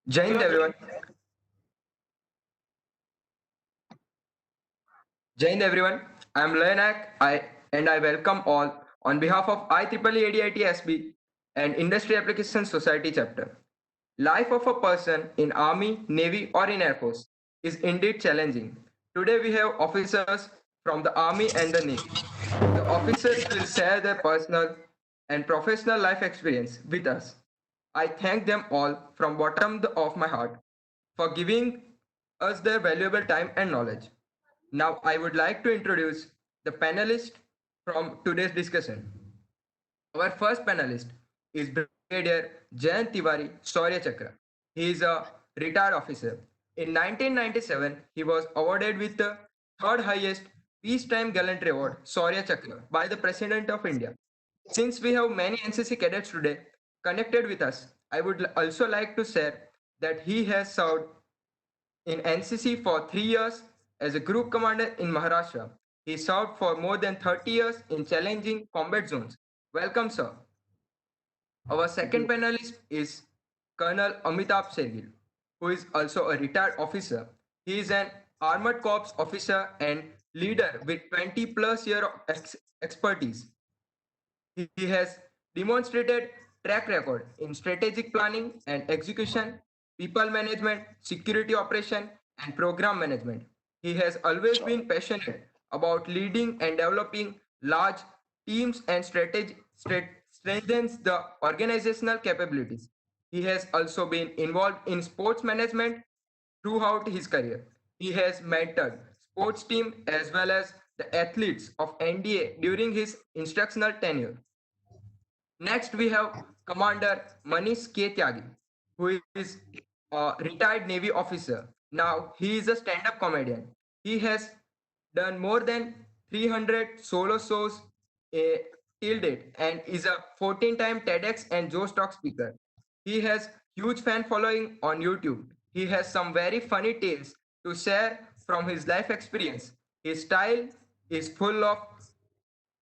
Jai Hind everyone. Jai Hind everyone. I am Leonak. I welcome all on behalf of IEEE ADITSB and Industry Application Society chapter. Life of a person in Army, Navy or in Air Force is indeed challenging. Today we have officers from the Army and the Navy. The officers will share their personal and professional life experience with us. I thank them all from bottom of my heart for giving us their valuable time and knowledge. Now I would like to introduce the panelists from today's discussion. Our first panelist is Brigadier Jayant Tiwari Shaurya Chakra. He is a retired officer. In 1997, he was awarded with the third highest Peacetime Gallantry Award, Shaurya Chakra, by the President of India. Since we have many NCC cadets today connected with us, I would also like to share that he has served in NCC for 3 years as a group commander in Maharashtra. He served for more than 30 years in challenging combat zones. Welcome, sir. Our Thank second you. panelist is Colonel Amitabh Shergill, who is also a retired officer. He is an armored corps officer and leader with 20 plus year of expertise. He has demonstrated track record in strategic planning and execution, people management, security operation, and program management. He has always been passionate about leading and developing large teams and strengthens the organizational capabilities. He has also been involved in sports management throughout his career. He has mentored sports team as well as the athletes of NDA during his instructional tenure. Next, we have Commander Manish K. Tyagi, who is a retired Navy officer. Now, he is a stand up comedian. He has done more than 300 solo shows eh, till date and is a 14-time TEDx and Joe Stock speaker. He has huge fan following on YouTube. He has some very funny tales to share from his life experience. His style is full of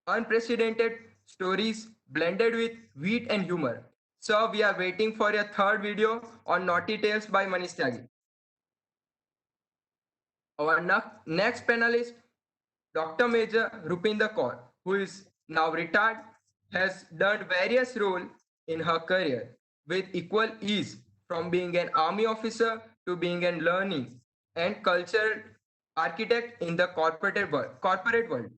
unprecedented stories blended with wit and humor. So we are waiting for your third video on Naughty Tales by Manish Tyagi. Our next panelist, Dr. Major Rupinder Kaur, who is now retired, has done various roles in her career with equal ease, from being an army officer to being an learning and cultural architect in the corporate world.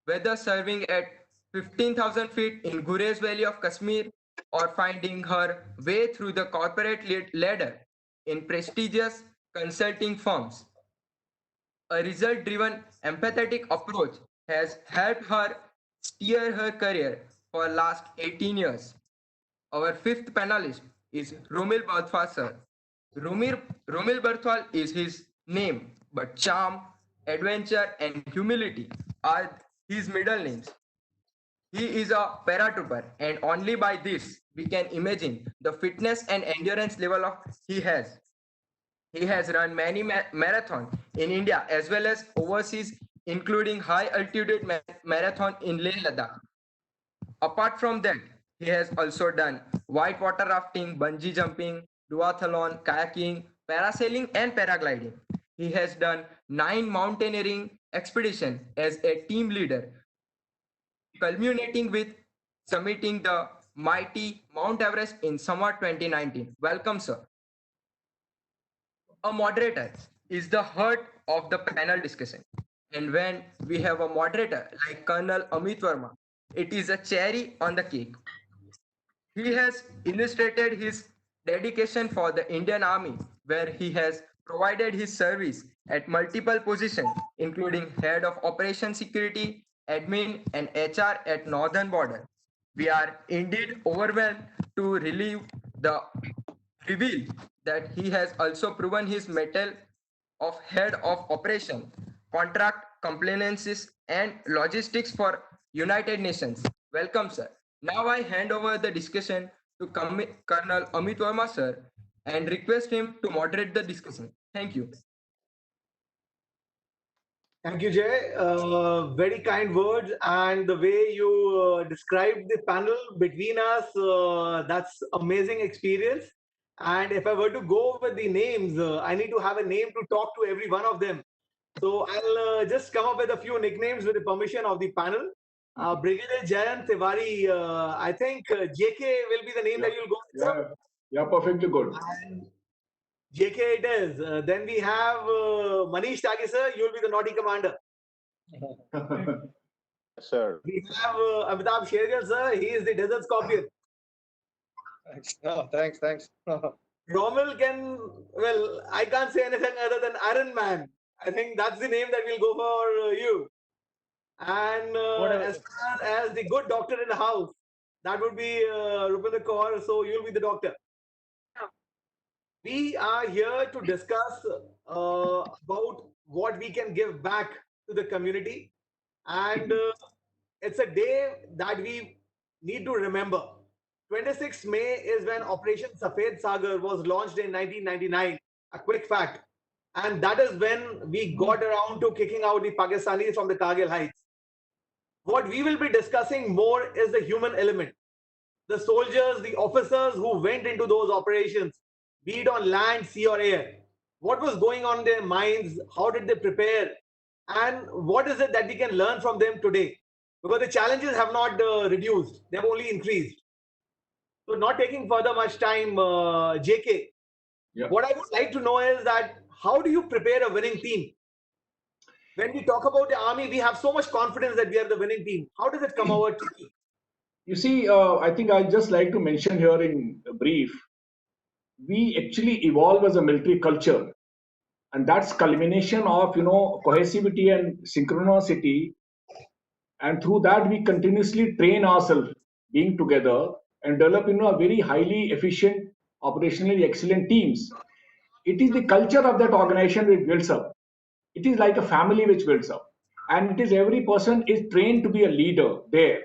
Whether serving at 15,000 feet in Gurez Valley of Kashmir or finding her way through the corporate ladder in prestigious consulting firms, a result driven, empathetic approach has helped her steer her career for last 18 years. Our fifth panelist is Romil Barthwal sir. Romil Barthwal is his name, but charm, adventure, and humility are his middle names. He is a paratrooper, and only by this we can imagine the fitness and endurance level of he has. He has run many marathons in India as well as overseas, including high altitude marathon in Leh Ladakh. Apart from that, he has also done whitewater rafting, bungee jumping, duathlon, kayaking, parasailing, and paragliding. He has done 9 mountaineering expeditions as a team leader, culminating with summiting the mighty Mount Everest in summer 2019. Welcome, sir. A moderator is the heart of the panel discussion. And when we have a moderator like Colonel Amit Verma, it is a cherry on the cake. He has illustrated his dedication for the Indian Army, where he has provided his service at multiple positions, including head of operation security, admin, and HR at Northern Border. We are indeed overwhelmed to reveal that he has also proven his mettle of head of operation, contract compliances, and logistics for United Nations. Welcome, sir. Now I hand over the discussion to Colonel Amit Verma, sir, and request him to moderate the discussion. Thank you. Thank you, Jay. Very kind words, and the way you described the panel between us, that's amazing experience. And if I were to go with the names, I need to have a name to talk to every one of them. So I'll just come up with a few nicknames with the permission of the panel. Brigadier Jayant Tiwari, I think JK will be the name that Yeah, you'll go with, yeah, sir. yeah, perfectly good. And JK it is. Then we have Manish Tagi, sir. You'll be the naughty commander. Sir. We have Amitabh Shergill, sir. He is the desert scorpion. Thanks. No, thanks. Rommel can, well, I can't say anything other than Iron Man. I think that's the name that will go for you. And Whatever. as far as the good doctor in the house, that would be Rupinder Kaur. So you'll be the doctor. We are here to discuss about what we can give back to the community. And it's a day that we need to remember. 26th May is when Operation Safed Sagar was launched in 1999. A quick fact. And that is when we got around to kicking out the Pakistanis from the Kargil Heights. What we will be discussing more is the human element. The soldiers, the officers who went into those operations, be it on land, sea, or air. What was going on in their minds? How did they prepare? And what is it that we can learn from them today? Because the challenges have not reduced, they have only increased. So, not taking further much time, JK, Yeah. what I would like to know is that how do you prepare a winning team? When we talk about the army, we have so much confidence that we are the winning team. How does it come over to you? You see, I think I'd just like to mention here in brief, we actually evolve as a military culture, and that's culmination of cohesivity and synchronicity, and through that we continuously train ourselves being together and develop a very highly efficient, operationally excellent teams. It is the culture of that organization which builds up. It is like a family which builds up, and it is every person is trained to be a leader there,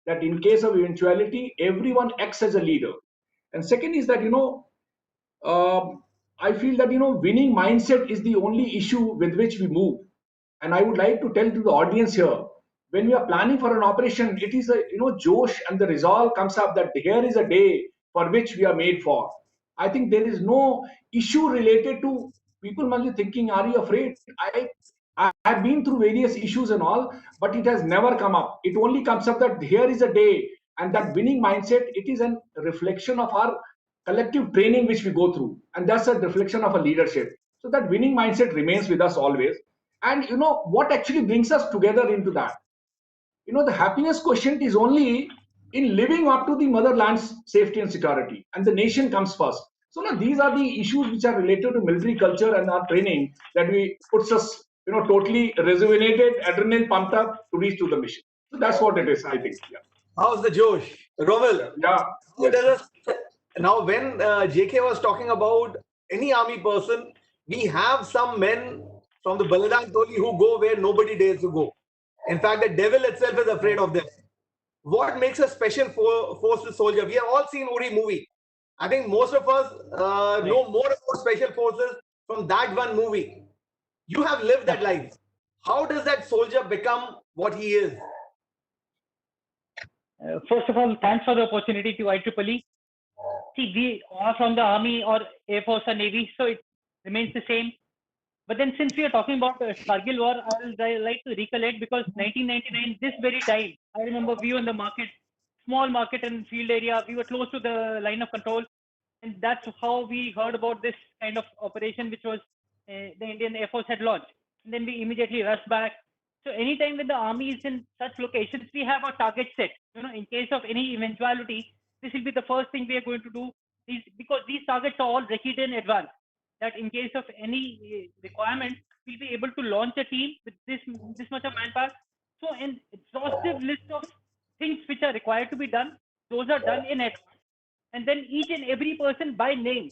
that in case of eventuality everyone acts as a leader. And second is that I feel that winning mindset is the only issue with which we move. And I would like to tell to the audience here, when we are planning for an operation, it is a Josh and the resolve comes up that here is a day for which we are made for. I think there is no issue related to people must be thinking, are you afraid? I have been through various issues and all, but it has never come up. It only comes up that here is a day, and that winning mindset, it is a reflection of our collective training which we go through, and that's a reflection of a leadership. So that winning mindset remains with us always. And what actually brings us together into that, the happiness quotient is only in living up to the motherland's safety and security, and the nation comes first. So now these are the issues which are related to military culture and our training that we puts us totally rejuvenated, adrenaline pumped up to reach to the mission. So that's what it is, I think. Yeah. How's the Josh? Rommel, Yeah. how does us, now when JK was talking about any army person, we have some men from the Baladan Toli who go where nobody dares to go. In fact, the devil itself is afraid of them. What makes a special forces soldier? We have all seen Uri movie. I think most of us know more about special forces from that one movie. You have lived that life. How does that soldier become what he is? First of all, thanks for the opportunity to IEEE. See, we are from the Army or Air Force or Navy, so it remains the same. But then, since we are talking about Kargil War, I like to recollect because 1999, this very time, I remember we were in the market, small market and field area. We were close to the line of control, and that's how we heard about this kind of operation, which was the Indian Air Force had launched. And then we immediately rushed back. So anytime when the army is in such locations, we have a target set. In case of any eventuality, this will be the first thing we are going to do. Because these targets are all recceived in advance. That in case of any requirement, we'll be able to launch a team with this much of manpower. So an exhaustive list of things which are required to be done, those are done in advance. And then each and every person by name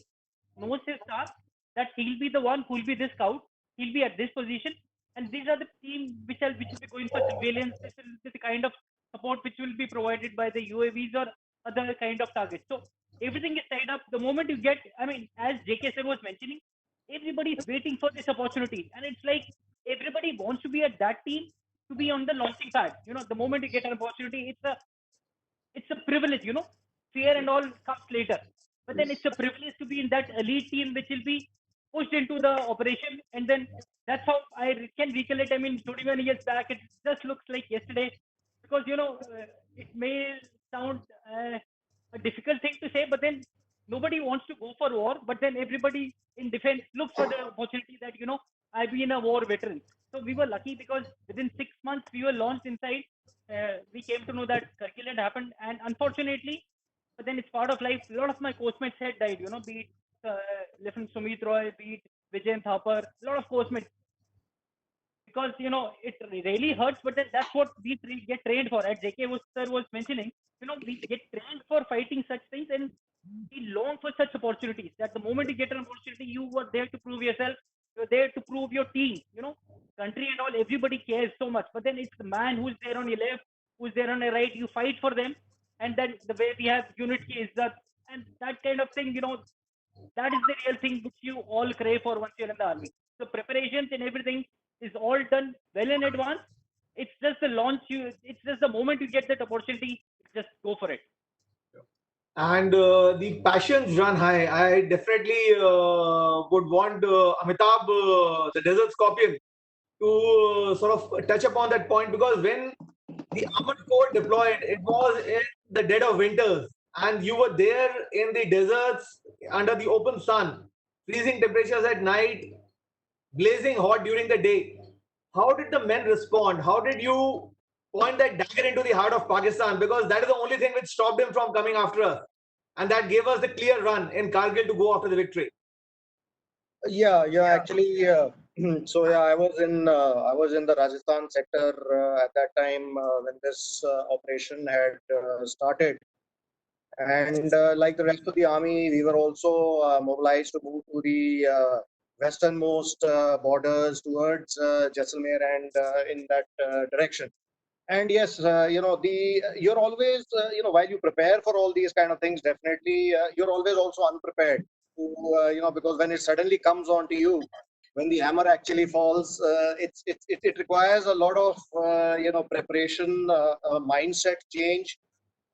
knows his task, that he'll be the one who will be this scout, he'll be at this position, and these are the team which will be going for surveillance. This will be the kind of support which will be provided by the UAVs or other kind of targets. So everything is tied up. The moment you get, I mean, as JK sir was mentioning, everybody is waiting for this opportunity, and it's like everybody wants to be at that team to be on the launching pad. The moment you get an opportunity, it's a privilege. Fear and all comes later. But then it's a privilege to be in that elite team which will be pushed into the operation. And then that's how I can recollect. I mean, 21 years back, it just looks like yesterday. Because, it may sound a difficult thing to say, but then nobody wants to go for war. But then everybody in defense looks for the opportunity that, I've been a war veteran. So we were lucky because within 6 months we were launched inside. We came to know that Kargil had happened, and unfortunately, but then it's part of life. A lot of my coachmates had died, be it Lieutenant Sumit Roy, be it Vijay Thapar, a lot of coachmates. Because, it really hurts, but then that's what we get trained for. As JK sir was mentioning, we get trained for fighting such things, and we long for such opportunities. That the moment you get an opportunity, you were there to prove yourself. You're there to prove your team. Country and all, everybody cares so much. But then it's the man who's there on your left, who's there on your right. You fight for them, and then the way we have unity is that, and that kind of thing. That is the real thing which you all crave for once you're in the army. So preparations and everything is all done well in advance. It's just the launch. It's just the moment you get that opportunity, just go for it. And the passions run high. I definitely would want Amitabh, the Desert Scorpion, to sort of touch upon that point, because when the Armored Corps deployed, it was in the dead of winters, and you were there in the deserts under the open sun, freezing temperatures at night, blazing hot during the day. How did the men respond? How did you point that dagger into the heart of Pakistan? Because that is the only thing which stopped him from coming after us. And that gave us the clear run in Kargil to go after the victory. Yeah, actually, so yeah, I was in the Rajasthan sector at that time when this operation had started, and like the rest of the army, we were also mobilized to move to the westernmost borders towards Jaisalmer and in that direction. And yes, you're always, while you prepare for all these kind of things, definitely you're always also unprepared to, because when it suddenly comes onto you, when the hammer actually falls, it requires a lot of, preparation, mindset change.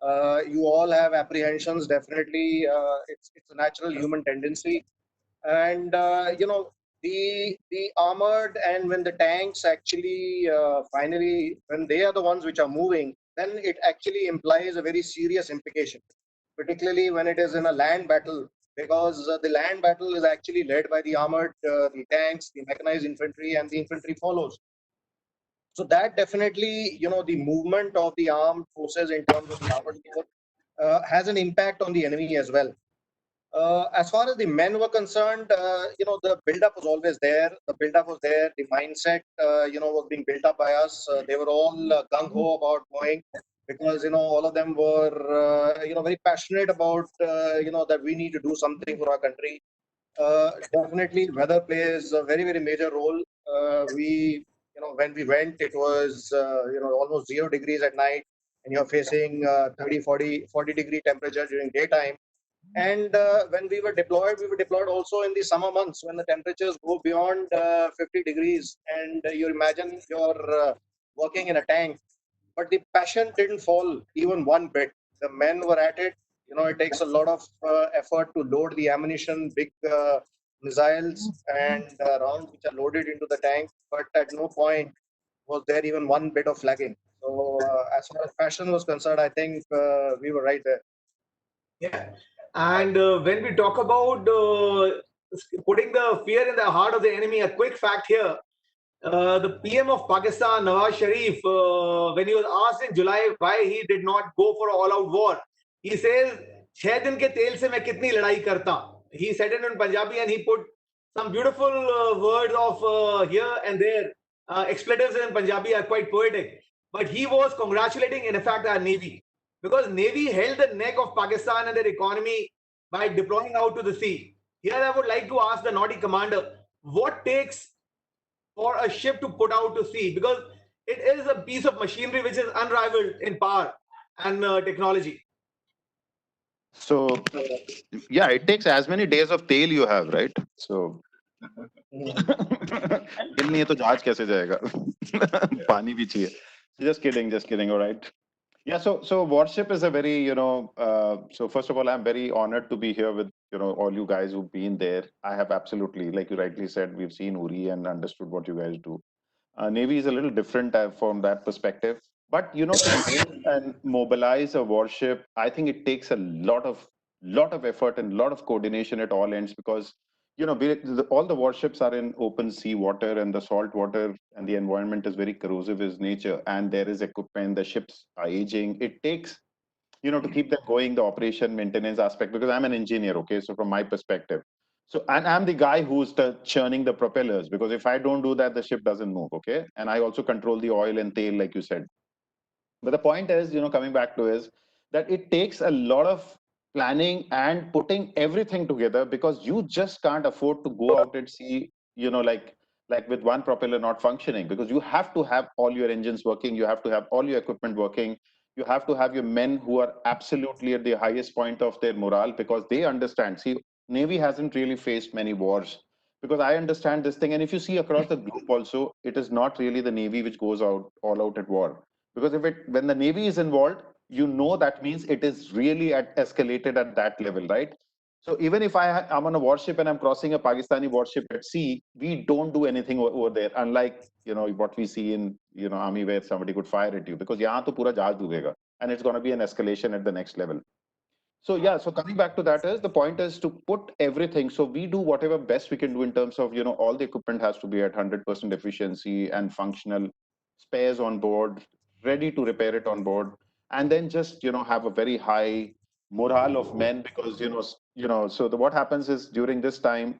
You all have apprehensions, definitely. It's a natural human tendency. And, the armored, and when the tanks actually finally, when they are the ones which are moving, then it actually implies a very serious implication, particularly when it is in a land battle, because the land battle is actually led by the armored, the tanks, the mechanized infantry, and the infantry follows. So that definitely, the movement of the armed forces in terms of the armored corps has an impact on the enemy as well. As far as the men were concerned, the build-up was always there. The build-up was there. The mindset, was being built up by us. They were all gung-ho about going, because, all of them were, very passionate about, that we need to do something for our country. Definitely, weather plays a very, very major role. When we went, it was, almost 0 degrees at night, and you're facing 30, 40 degree temperature during daytime. And when we were deployed also in the summer months when the temperatures go beyond 50 degrees. And you imagine you're working in a tank, but the passion didn't fall even one bit. The men were at it. It takes a lot of effort to load the ammunition, big missiles and rounds which are loaded into the tank. But at no point was there even one bit of flagging. So as far as passion was concerned, I think we were right there. Yeah. And when we talk about putting the fear in the heart of the enemy, a quick fact here. The PM of Pakistan, Nawaz Sharif, when he was asked in July why he did not go for all-out war, he says, "6 दिन के तेल से मैं कितनी लड़ाई करता." He said it in Punjabi, and he put some beautiful words of here and there. Expletives in Punjabi are quite poetic. But he was congratulating, in fact, our Navy, because Navy held the neck of Pakistan and their economy by deploying out to the sea. Here I would like to ask the Naughty Commander, what takes for a ship to put out to sea? Because it is a piece of machinery which is unrivaled in power and technology. So, yeah, it takes as many days of tail you have, right? So, दिन नहीं है तो जहाज कैसे जाएगा? पानी भी चाहिए. Just kidding, all right. Yeah, so Warship is a very, so first of all, I'm very honored to be here with, all you guys who've been there. I have absolutely, like you rightly said, we've seen Uri and understood what you guys do. Navy is a little different from that perspective. But to build and mobilize a warship, I think it takes a lot of effort and a lot of coordination at all ends because all the warships are in open sea water and the salt water and the environment is very corrosive in nature and there is equipment, the ships are aging. It takes to keep them going, the operation maintenance aspect, because I'm an engineer, okay? So from my perspective. So, and I'm the guy who's churning the propellers because if I don't do that, the ship doesn't move, okay? And I also control the oil and tail, like you said. But the point is, coming back to is that it takes a lot of planning and putting everything together because you just can't afford to go out and see, like with one propeller not functioning because you have to have all your engines working, you have to have all your equipment working, you have to have your men who are absolutely at the highest point of their morale because they understand. See, Navy hasn't really faced many wars because I understand this thing. And if you see across the globe also, it is not really the Navy which goes out all out at war because when the Navy is involved, that means it is really escalated at that level, right? So even if I'm on a warship and I'm crossing a Pakistani warship at sea, we don't do anything over there, unlike what we see in army where somebody could fire at you because yahan to pura jahaz dubega and it's going to be an escalation at the next level. So yeah, so coming back to that is the point is to put everything. So we do whatever best we can do in terms of all the equipment has to be at 100% efficiency and functional, spares on board, ready to repair it on board, and then just have a very high morale of men because so what happens is during this time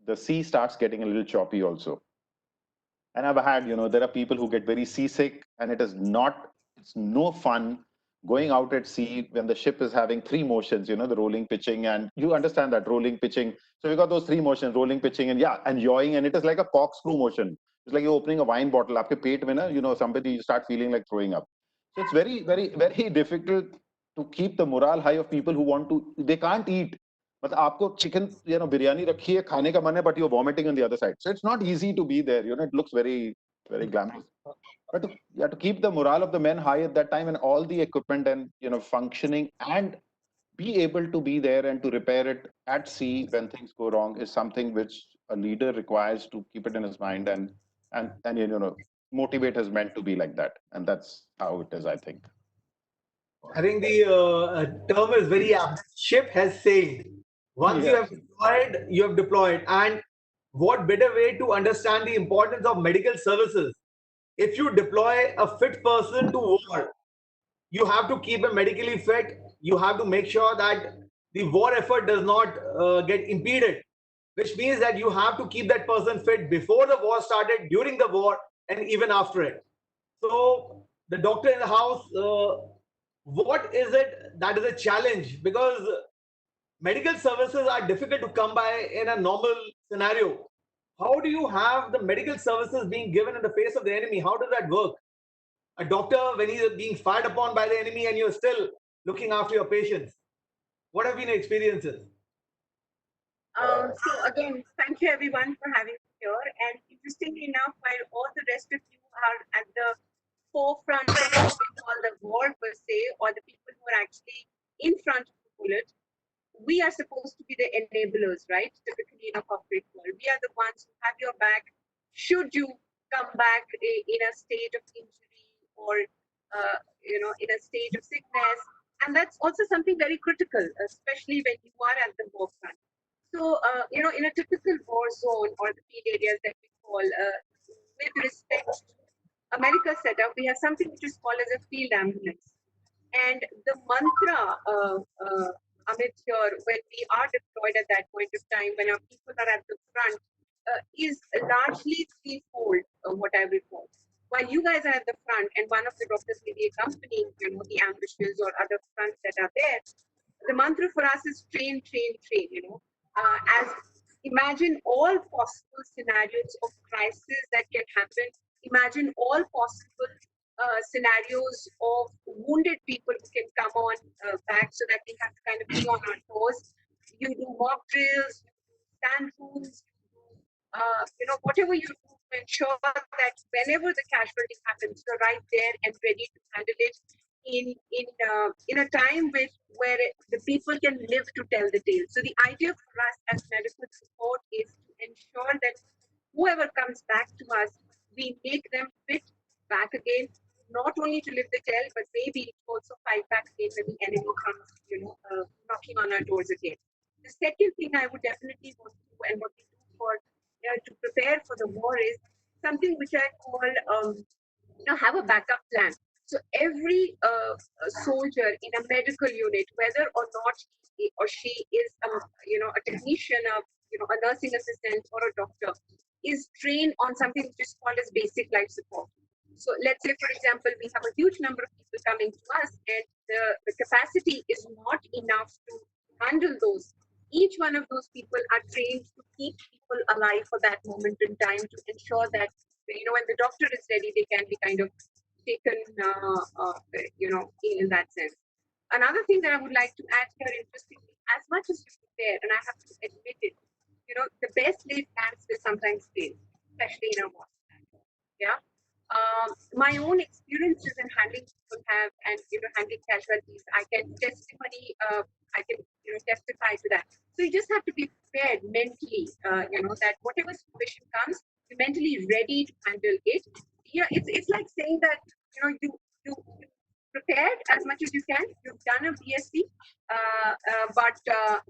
the sea starts getting a little choppy also. And I've had, there are people who get very seasick, and it's no fun going out at sea when the ship is having three motions, the rolling, pitching, and you understand that rolling, pitching. So we got those three motions, rolling, pitching, and yeah, and yawing, and it is like a corkscrew motion. It's like you're opening a wine bottle. Aapke peet mein na, somebody you start feeling like throwing up. So it's very, very, very difficult to keep the morale high of people who want to. They can't eat. मतलब आपको chicken biryani रखी है खाने का मन है but you're vomiting on the other side, so it's not easy to be there. It looks very very glamorous, but to keep the morale of the men high at that time and all the equipment and functioning and be able to be there and to repair it at sea when things go wrong is something which a leader requires to keep it in his mind and motivate his men to be like that, and that's how it is, I think. I think the term is very apt. Ship has sailed. Once Yeah. you have deployed. And what better way to understand the importance of medical services? If you deploy a fit person to war, you have to keep him medically fit. You have to make sure that the war effort does not get impeded, which means that you have to keep that person fit before the war started, during the war, and even after it. So the doctor in the house, what is it that is a challenge? Because medical services are difficult to come by in a normal scenario. How do you have the medical services being given in the face of the enemy? How does that work? A doctor, when he is being fired upon by the enemy and you're still looking after your patients. What have been your experiences? So again, thank you everyone for having me here. And interestingly enough, while all the rest of you are at the forefront of what we call the war per se, or the people who are actually in front of the bullet, we are supposed to be the enablers, right? Typically in a corporate world, we are the ones who have your back should you come back in a state of injury or in a state of sickness. And that's also something very critical, especially when you are at the forefront. So, in a typical war zone or the field areas that we call, with respect to a medical setup, we have something which is called as a field ambulance. And the mantra, Amit, here, when we are deployed at that point of time, when our people are at the front, is largely threefold, what I will call. While you guys are at the front and one of the doctors may be accompanying, the ambushes or other fronts that are there, the mantra for us is train, train, train, as imagine all possible scenarios of crisis that can happen. Imagine all possible scenarios of wounded people who can come on back so that we have to kind of be on our toes. You do mock drills, you do stand rules, you do, whatever you do to ensure that whenever the casualty happens, you're right there and ready to handle it. in a time where the people can live to tell the tale. So the idea for us as medical support is to ensure that whoever comes back to us, we make them fit back again, not only to live the tale, but maybe to also fight back again when the enemy comes, knocking on our doors again. The second thing I would definitely want to do, and what we do for to prepare for the war, is something which I call have a backup plan. So every soldier in a medical unit, whether or not he or she is a technician, a nursing assistant or a doctor, is trained on something which is called as basic life support. So let's say, for example, we have a huge number of people coming to us, and the capacity is not enough to handle those. Each one of those people are trained to keep people alive for that moment in time, to ensure that when the doctor is ready, they can be kind of taken, in that sense. Another thing that I would like to add here, interestingly, as much as you prepare, and I have to admit it, the best laid plans will sometimes fail, especially in a war. Yeah. My own experiences in handling people and handling casualties, I can testify to that. So you just have to be prepared mentally, that whatever situation comes, you're mentally ready to handle it. It's like saying that you prepared as much as you can. You've done a BSc, but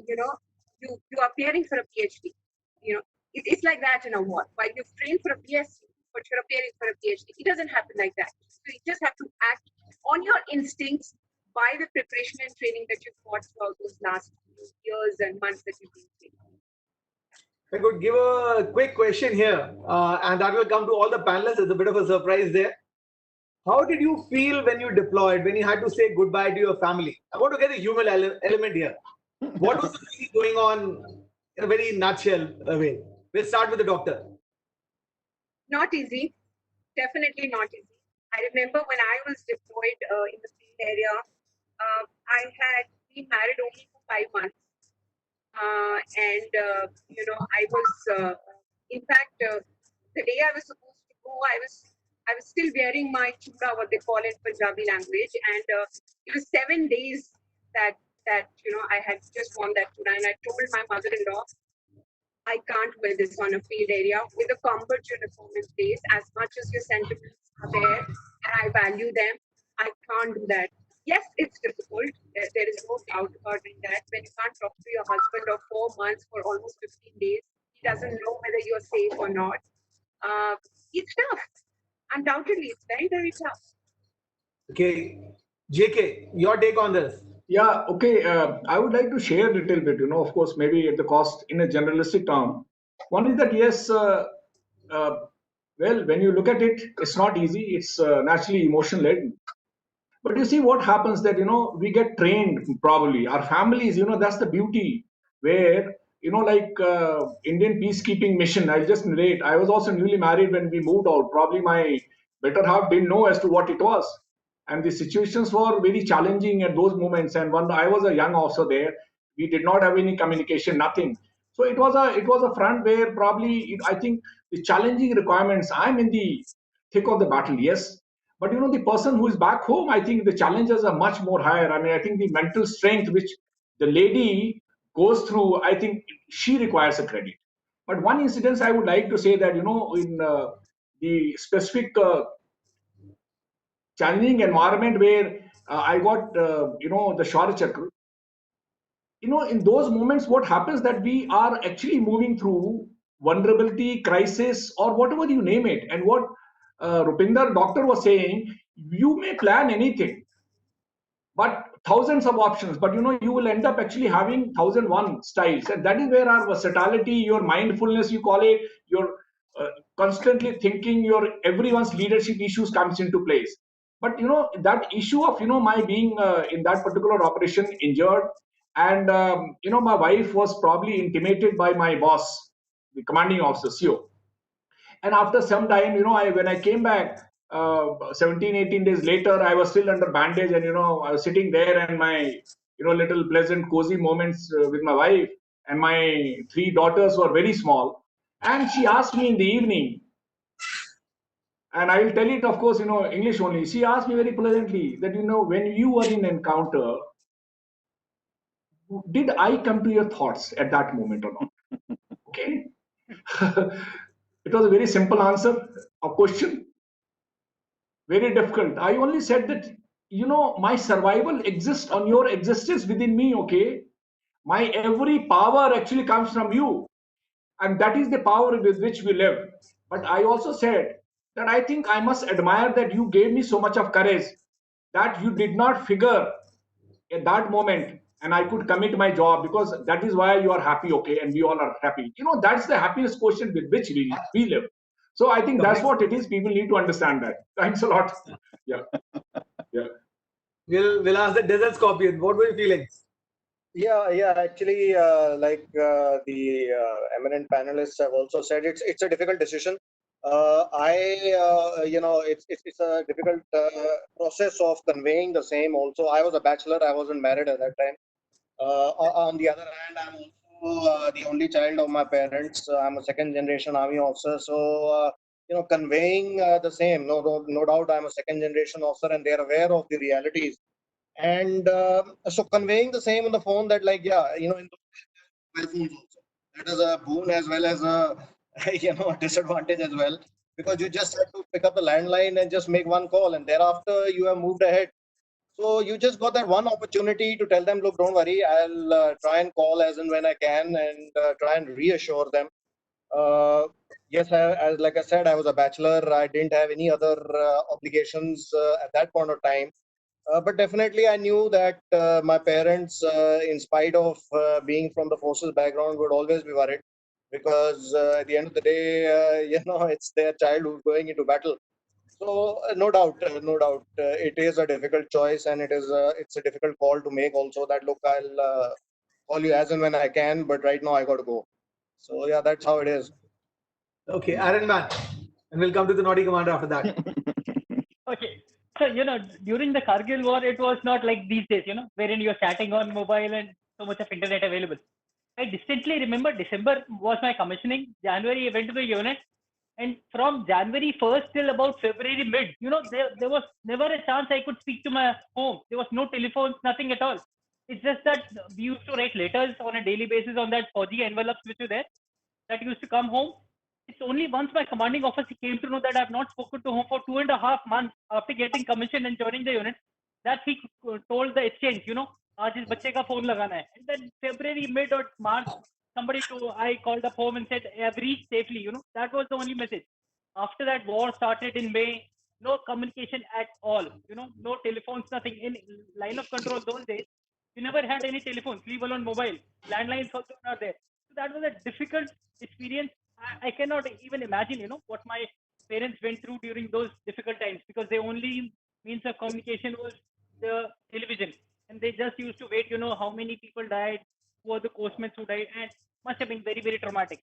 you are appearing for a PhD. It's like that in a war. While you've trained for a BSc, but you're appearing for a PhD, it doesn't happen like that. So you just have to act on your instincts by the preparation and training that you've got throughout those last few years and months that you've been training. I could give a quick question here, and that will come to all the panelists. It's a bit of a surprise there. How did you feel when you deployed, when you had to say goodbye to your family? I want to get a human element here. What was the feeling going on in a very nutshell way? We'll start with the doctor. Not easy. Definitely not easy. I remember when I was deployed in the field area, I had been married only for 5 months. I was, in fact, the day I was supposed to go, I was still wearing my chura, what they call in Punjabi language, and it was 7 days that I had just worn that chura, and I told my mother-in-law, I can't wear this on a field area with a combat uniform in place. As much as your sentiments are there, and I value them, I can't do that. Yes, it's difficult. There is no doubt about that. When you can't talk to your husband of 4 months for almost 15 days, he doesn't know whether you're safe or not. It's tough. Undoubtedly, it's very, very tough. Okay. JK, your take on this? Yeah, okay. I would like to share a little bit, of course, maybe at the cost in a generalistic term. One is that, yes, well, when you look at it, it's not easy. It's naturally emotion-led. But you see what happens that, we get trained probably. Our families, that's the beauty where, like Indian peacekeeping mission, I'll just narrate. I was also newly married when we moved out. Probably my better half didn't know as to what it was. And the situations were very challenging at those moments. And when I was a young officer there, we did not have any communication, nothing. So it was a front where probably I think the challenging requirements. I'm in the thick of the battle, yes, but the person who is back home, I think the challenges are much more higher. I mean, I think the mental strength which the lady goes through, I think she requires a credit. But one incident I would like to say that in the specific challenging environment where I got the Shaurya Chakra. In those moments, what happens that we are actually moving through vulnerability, crisis, or whatever you name it. And what Rupinder doctor was saying, you may plan anything, but thousands of options, but you will end up actually having 1001 styles. And that is where our versatility, your mindfulness, you call it, your constantly thinking, your everyone's leadership issues comes into place. But that issue of my being in that particular operation injured, and my wife was probably intimated by my boss, the commanding officer, CO. And after some time, when I came back 17, 18 days later, I was still under bandage, and I was sitting there, and my little pleasant cozy moments with my wife, and my 3 daughters were very small. And she asked me in the evening, And I will tell it, of course, English only. She asked me very pleasantly that, when you were in encounter, did I come to your thoughts at that moment or not? Okay. It was a very simple answer, a question, very difficult. I only said that, my survival exists on your existence within me, okay? My every power actually comes from you. And that is the power with which we live. But I also said that I think I must admire that you gave me so much of courage that you did not figure at that moment and I could commit my job, because that is why you are happy, okay, and we all are happy. That's the happiness quotient with which we live. So I think that's what it is. People need to understand that. Thanks a lot. Yeah. Yeah. We'll ask the Desert Scorpion. What were you feeling? Yeah. Actually, like the eminent panelists have also said, it's a difficult decision. It's a difficult process of conveying the same. Also, I was a bachelor. I wasn't married at that time. On the other hand, I'm also the only child of my parents. I'm a second generation army officer. So, conveying the same, no doubt, I'm a second generation officer and they're aware of the realities. And so conveying the same on the phone, that like, yeah, in those mobile phones also, that is a boon as well as a, a disadvantage as well, because you just have to pick up the landline and just make one call, and thereafter you have moved ahead. So you just got that one opportunity to tell them, look, don't worry, I'll try and call as and when I can, and try and reassure them. Yes, as like I said, I was a bachelor. I didn't have any other obligations at that point of time. But definitely, I knew that my parents, in spite of being from the forces background, would always be worried, because at the end of the day, it's their child who's going into battle. So no doubt, it is a difficult choice, and it's a difficult call to make. Also, that look, I'll call you as and when I can, but right now I got to go. So yeah, that's how it is. Okay, Iron Man, and we'll come to the Naughty Commander after that. Okay. So, during the Kargil war, it was not like these days, wherein you're chatting on mobile and so much of internet available. I distinctly remember December was my commissioning. January, I went to the unit. And from January 1st till about February mid, there was never a chance I could speak to my home. There was no telephones, nothing at all. It's just that we used to write letters on a daily basis on that 4G envelopes which were there. That used to come home. It's only once my commanding officer came to know that I've not spoken to home for 2.5 months after getting commissioned and joining the unit, that he told the exchange, आज इस बच्चे का phone लगाना है. And then February, mid or March, I called up home and said, I've reached safely, that was the only message. After that, war started in May, no communication at all, no telephones, nothing. In line of control those days, we never had any telephones, leave alone mobile. Landlines also not there. So that was a difficult experience. I cannot even imagine, what my parents went through during those difficult times, because the only means of communication was the television. And they just used to wait, how many people died, who were the coastmen who died, and must have been very, very traumatic.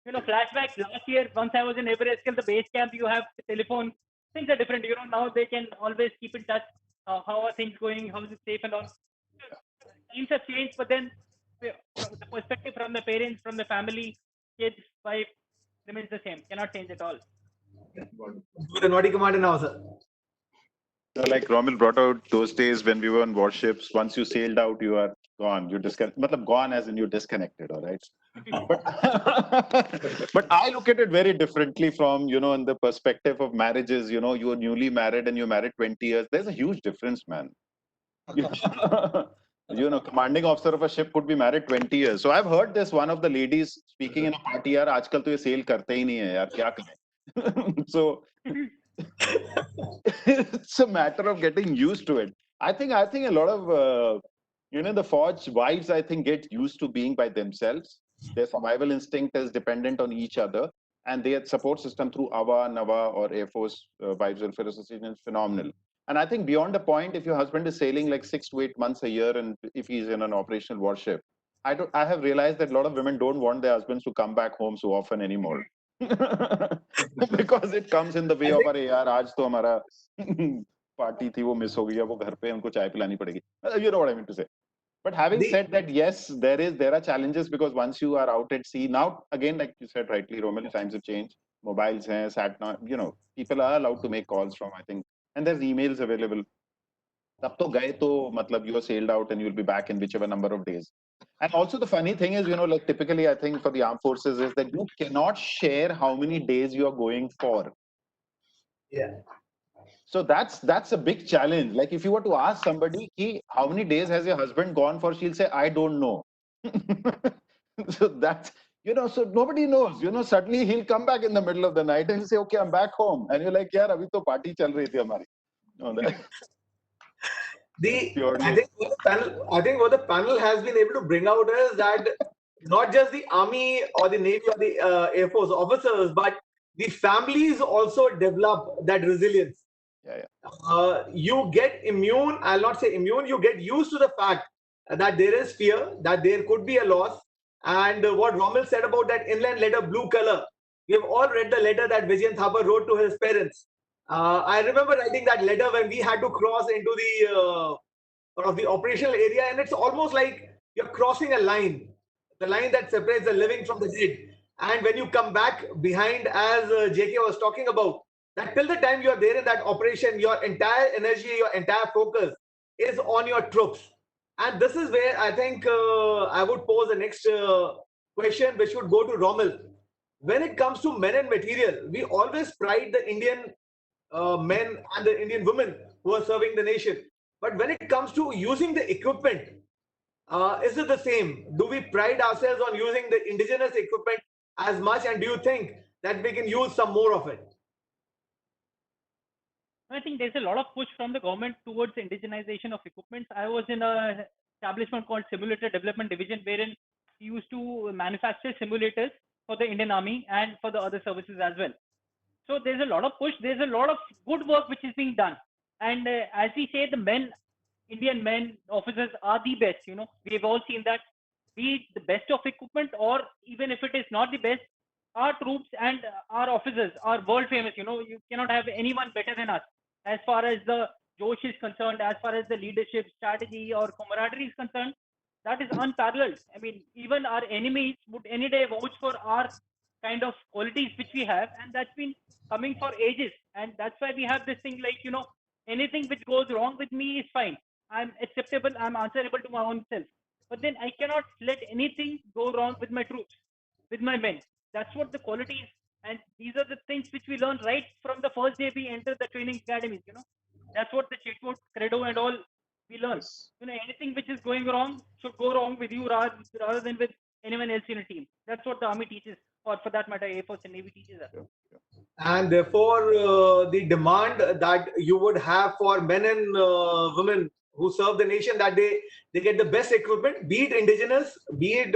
Flashbacks last year, once I was in Everest, the base camp, you have the telephone. Things are different. Now they can always keep in touch. How are things going? How is it safe and all? Things have changed, but then the perspective from the parents, from the family, kids, wife remains the same. Cannot change at all. The Naughty Commander now, sir. So like Romil brought out those days when we were on warships. Once you sailed out, you are gone. You're disconnected. Gone as in you're disconnected, all right? But I look at it very differently from, in the perspective of marriages. You are newly married and you're married 20 years. There's a huge difference, man. Commanding officer of a ship could be married 20 years. So I've heard this, one of the ladies speaking in a party, yaar, aajkal to ye sail karte hi nahi hai, yaar, kya kare? So it's a matter of getting used to it. I think a lot of, the forged wives, I think, get used to being by themselves. Their survival instinct is dependent on each other. And their support system through AWA, NAVA, or Air Force Wives Welfare Association is phenomenal. And I think beyond a point, if your husband is sailing like 6 to 8 months a year, and if he's in an operational warship, I have realized that a lot of women don't want their husbands to come back home so often anymore. Because it comes in the way of, अरे यार आज तो हमारा party थी वो miss हो गई, वो घर पे उनको चाय पिलानी पड़ेगी. You know what I mean to say. But having said that, yes, there are challenges, because once you are out at sea, now again, like you said rightly, Romil, times have changed. mobiles hain, people are allowed to make calls from, I think, and there's emails available. तब तो गए तो मतलब you are sailed out and you'll be back in whichever number of days. And also the funny thing is, like typically I think for the armed forces is that you cannot share how many days you are going for. Yeah. So that's a big challenge. Like if you were to ask somebody, how many days has your husband gone for, she'll say, I don't know. So that's, so nobody knows. Suddenly he'll come back in the middle of the night and he'll say, okay, I'm back home. And you're like, yaar, abhi to party chal rahi thi hamari. I think what the panel has been able to bring out is that not just the army or the navy or the air force officers, but the families also develop that resilience. You get immune. I'll not say immune. You get used to the fact that there is fear, that there could be a loss. And what Romil said about that inland letter, blue color, we have all read the letter that Vijayan Thapar wrote to his parents. I remember writing that letter when we had to cross into the operational area, and it's almost like you're crossing a line, the line that separates the living from the dead. And when you come back behind, as JK was talking about, that till the time you are there in that operation, your entire energy, your entire focus is on your troops. And this is where I think I would pose the next question, which would go to Romil. When it comes to men and material, we always pride the Indian men and the Indian women who are serving the nation. But when it comes to using the equipment, is it the same? Do we pride ourselves on using the indigenous equipment as much? And do you think that we can use some more of it? I think there's a lot of push from the government towards indigenization of equipment. I was in a establishment called Simulator Development Division, wherein we used to manufacture simulators for the Indian Army and for the other services as well. So there's a lot of push. There's a lot of good work which is being done. And as we say, the Indian men officers are the best. We've all seen that. Be it the best of equipment, or even if it is not the best, our troops and our officers are world famous. You cannot have anyone better than us as far as the Josh is concerned, as far as the leadership, strategy, or camaraderie is concerned. That is unparalleled. I mean, even our enemies would any day vouch for our kind of qualities which we have, and that's been coming for ages. And that's why we have this thing like, anything which goes wrong with me is fine. I'm acceptable. I'm answerable to my own self. But then I cannot let anything go wrong with my troops, with my men. That's what the quality is. And these are the things which we learn right from the first day we enter the training academies. That's what the Chetwood, Credo and all we learn. Anything which is going wrong should go wrong with you rather than with anyone else in a team. That's what the Army teaches, or for that matter, Air Force and Navy teaches us. And therefore, the demand that you would have for men and women who serve the nation, that they get the best equipment, be it indigenous, be it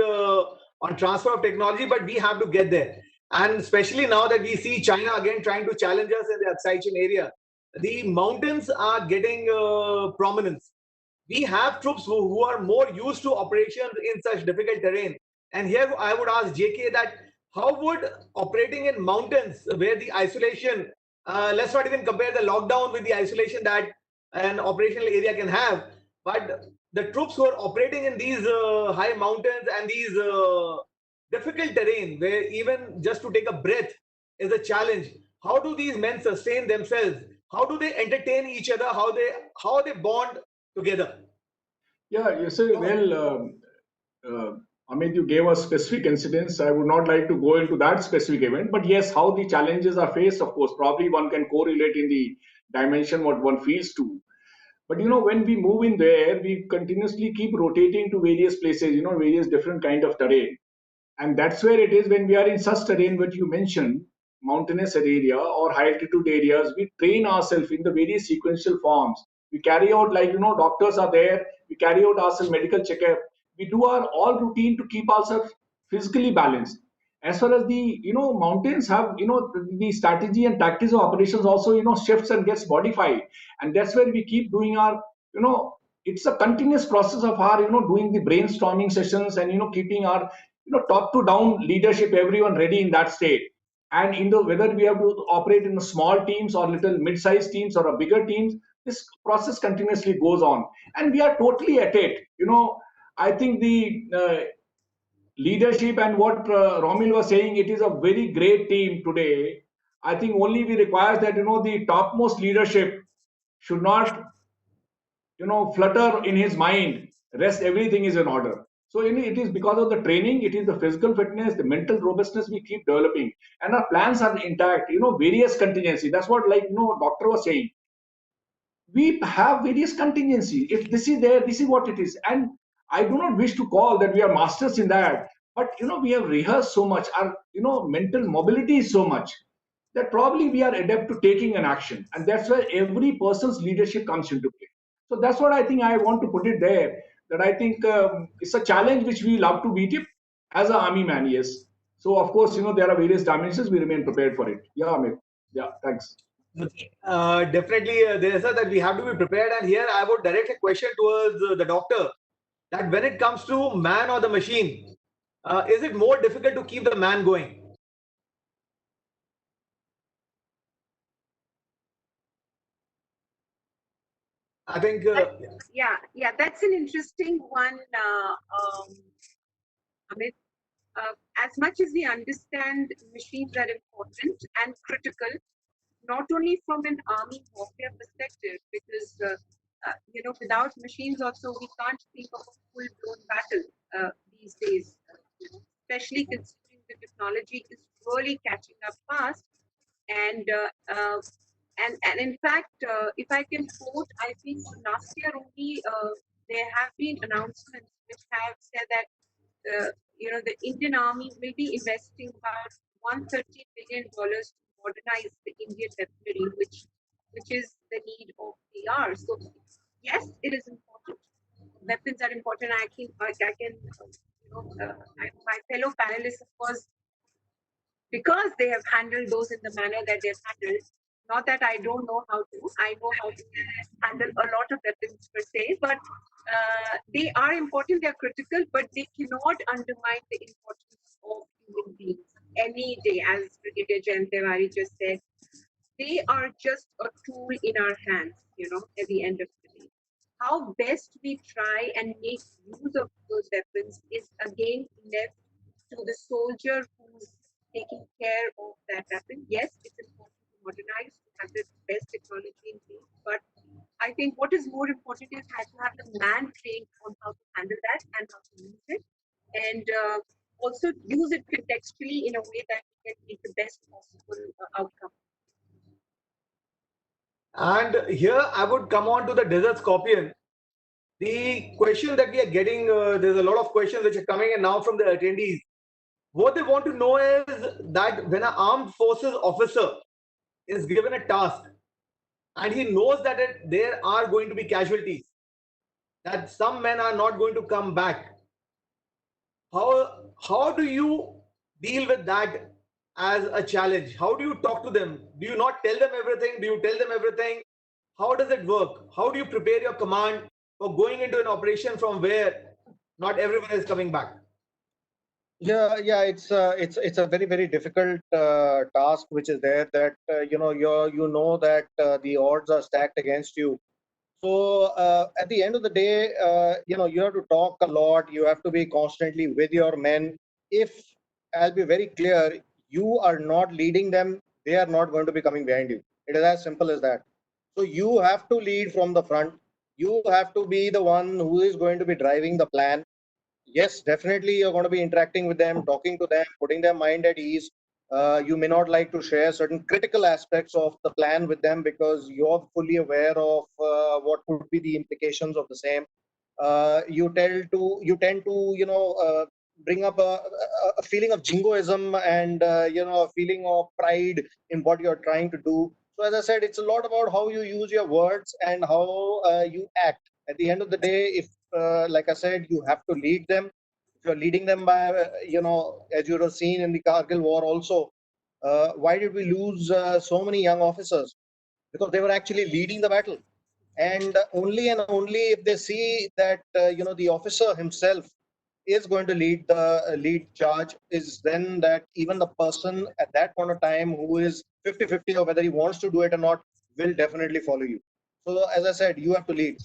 on transfer of technology, but we have to get there. And especially now that we see China again trying to challenge us in the Aksai area, the mountains are getting prominence. We have troops who are more used to operations in such difficult terrain. And here I would ask JK that how would operating in mountains where the isolation, let's not even compare the lockdown with the isolation that an operational area can have, but the troops who are operating in these high mountains and these difficult terrain where even just to take a breath is a challenge, how do these men sustain themselves? How do they entertain each other? How they bond together? Yeah, you say, well, Amit, you gave us specific incidents. I would not like to go into that specific event, but yes, how the challenges are faced, of course, probably one can correlate in the dimension what one feels to. But when we move in there, we continuously keep rotating to various places, various different kind of terrain. And that's where it is when we are in such terrain, what you mentioned, mountainous area or high altitude areas, we train ourselves in the various sequential forms. We carry out, like, doctors are there, we carry out ourselves medical checkup. We do our all routine to keep ourselves physically balanced. As far as the, mountains have, the strategy and tactics of operations also, shifts and gets modified. And that's where we keep doing our, it's a continuous process of our, doing the brainstorming sessions and, keeping our, top to down leadership, everyone ready in that state. And whether we have to operate in small teams or little mid-sized teams or a bigger teams, this process continuously goes on, and we are totally at it. I think the leadership and what Romil was saying, it is a very great team today. I think only we require that, the topmost leadership should not, flutter in his mind. Rest, everything is in order. So it is because of the training, it is the physical fitness, the mental robustness we keep developing, and our plans are intact. Various contingency. That's what, doctor was saying. We have various contingency. If this is there, this is what it is. And I do not wish to call that we are masters in that, but we have rehearsed so much. Our mental mobility is so much that probably we are adept to taking an action, and that's where every person's leadership comes into play. So that's what I think I want to put it there. That I think it's a challenge which we love to beat it as an army man. Yes. So of course, there are various dimensions. We remain prepared for it. Yeah, Amit. Yeah. Thanks. Definitely, there is that we have to be prepared. And here I would direct a question towards the doctor, that when it comes to man or the machine, is it more difficult to keep the man going? I think, yeah, that's an interesting one, Amit. As much as we understand machines are important and critical, not only from an army warfare perspective, because without machines also we can't think of a full-blown battle these days, especially considering the technology is really catching up fast. And and in fact, if I can quote, I think last year only there have been announcements which have said that the Indian Army will be investing about $130 billion to modernize the Indian weaponry, which is the need of the hour. So yes, it is important. Weapons are important. I can my fellow panelists, of course, because they have handled those in the manner that they've handled. Not that I don't know how to. I know how to handle a lot of weapons per se, but they are important. They are critical, but they cannot undermine the importance of human beings. Any day, as Brigadier Jayant Tiwari just said, they are just a tool in our hands. At the end of the day, how best we try and make use of those weapons is again left to the soldier who's taking care of that weapon. Yes, it's important to modernize, to have the best technology in place, but I think what is more important is to have the man trained on how to handle that and how to use it, and also use it contextually in a way that we can make the best possible outcome. And here I would come on to the Desert Scorpion. The question that we are getting, there's a lot of questions which are coming in now from the attendees. What they want to know is that when an armed forces officer is given a task and he knows that there are going to be casualties, that some men are not going to come back, how do you deal with that as a challenge? How do you talk to them? Do you not tell them everything? Do you tell them everything? How does it work? How do you prepare your command for going into an operation from where not everyone is coming back? Yeah, it's a very, very difficult task which is there, that you know that the odds are stacked against you. So at the end of the day, you have to talk a lot. You have to be constantly with your men. If I'll be very clear, you are not leading them, they are not going to be coming behind you. It is as simple as that. So you have to lead from the front. You have to be the one who is going to be driving the plan. Yes, definitely you're going to be interacting with them, talking to them, putting their mind at ease. You may not like to share certain critical aspects of the plan with them because you're fully aware of what could be the implications of the same. You tend to bring up a feeling of jingoism and a feeling of pride in what you're trying to do. So as I said, it's a lot about how you use your words and how you act. At the end of the day, if like I said, you have to lead them. If you're leading them by, as you have seen in the Kargil war also, why did we lose so many young officers? Because they were actually leading the battle. And only if they see that, the officer himself is going to lead the lead charge, is then that even the person at that point of time who is 50-50 or whether he wants to do it or not will definitely follow you. So as I said, you have to lead.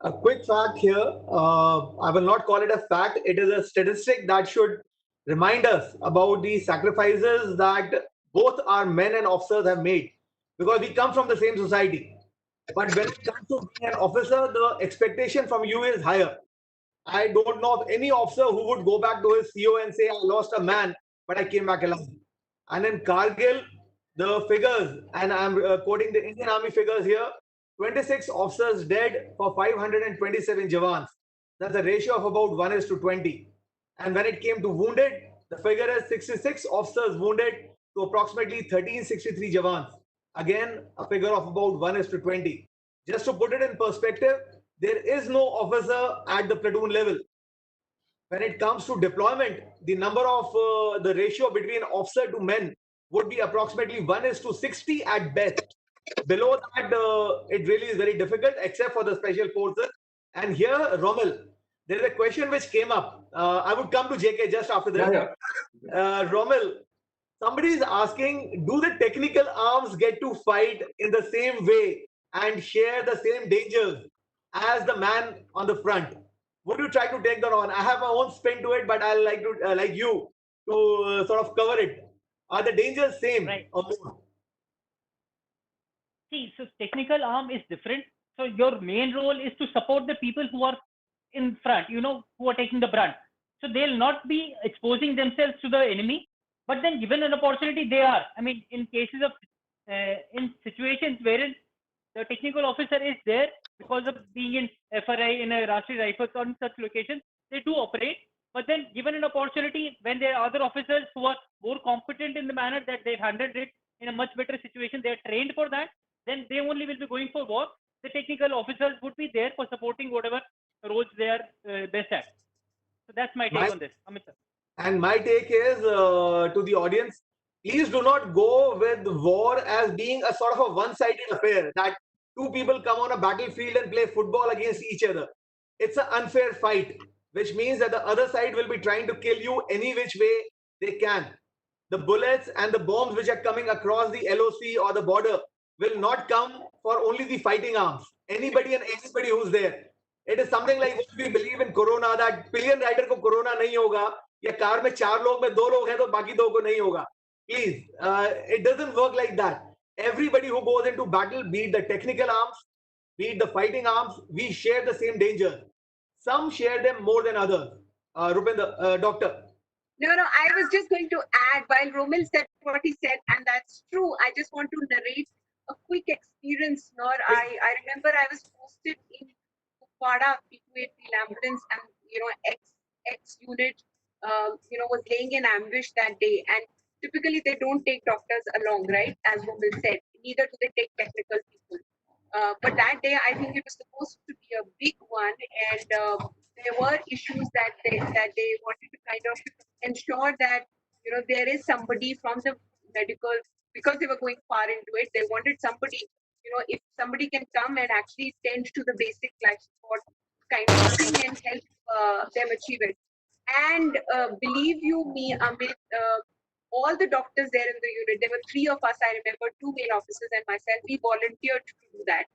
A quick fact here. I will not call it a fact. It is a statistic that should remind us about the sacrifices that both our men and officers have made, because we come from the same society. But when it comes to being an officer, the expectation from you is higher. I don't know of any officer who would go back to his CO and say, I lost a man, but I came back alive. And in Kargil, the figures, and I'm quoting the Indian Army figures here, 26 officers dead for 527 Jawans. That's a ratio of about 1:20. And when it came to wounded, the figure is 66 officers wounded to approximately 1363 Jawans. Again, a figure of about 1:20. Just to put it in perspective, there is no officer at the platoon level. When it comes to deployment, the number of the ratio between officer to men would be approximately 1:60 at best. Below that, it really is very difficult, except for the special forces. And here, Romil, there is a question which came up. I would come to JK just after this. Romil, somebody is asking, do the technical arms get to fight in the same way and share the same dangers as the man on the front? Would you try to take that on? I have my own spin to it, but I'll like to like you to sort of cover it. Are the dangers same or more? See, so technical arm is different. So your main role is to support the people who are in front, who are taking the brunt. So they'll not be exposing themselves to the enemy, but then given an opportunity, they are. I mean, in cases of, in situations wherein the technical officer is there because of being in FRI, in a Rashtriya Rifles, on such locations, they do operate. But then given an opportunity, when there are other officers who are more competent in the manner that they've handled it in a much better situation, they're trained for that, then they only will be going for war. The technical officers would be there for supporting whatever roles they are best at. So that's my take on this, Amit sir. And my take is to the audience, please do not go with war as being a sort of a one-sided affair, that two people come on a battlefield and play football against each other. It's an unfair fight, which means that the other side will be trying to kill you any which way they can. The bullets and the bombs which are coming across the LOC or the border will not come for only the fighting arms. Anybody and everybody who's there. It is something like what we believe in Corona, that pillion rider ko Corona nahi hoga, या car में 4 लोग में 2 लोग हैं तो बाकी 2 को नहीं होगा. Please, it doesn't work like that. Everybody who goes into battle, be it the technical arms, be it the fighting arms, we share the same danger. Some share them more than others. Rupinder, doctor. No, I was just going to add, while Romil said what he said, and that's true, I just want to narrate a quick experience. I remember I was posted in Kupwara, P280 ambulance, and X unit was laying in ambush that day, and typically they don't take doctors along, right? As Romil said, neither do they take technical people. But that day, I think it was supposed to be a big one, and there were issues that they wanted to kind of ensure that there is somebody from the medical, because they were going far into it. They wanted somebody, if somebody can come and actually tend to the basic life support kind of thing and help them achieve it. And believe you me, Amit, all the doctors there in the unit, there were 3 of us, I remember, 2 male officers and myself, we volunteered to do that.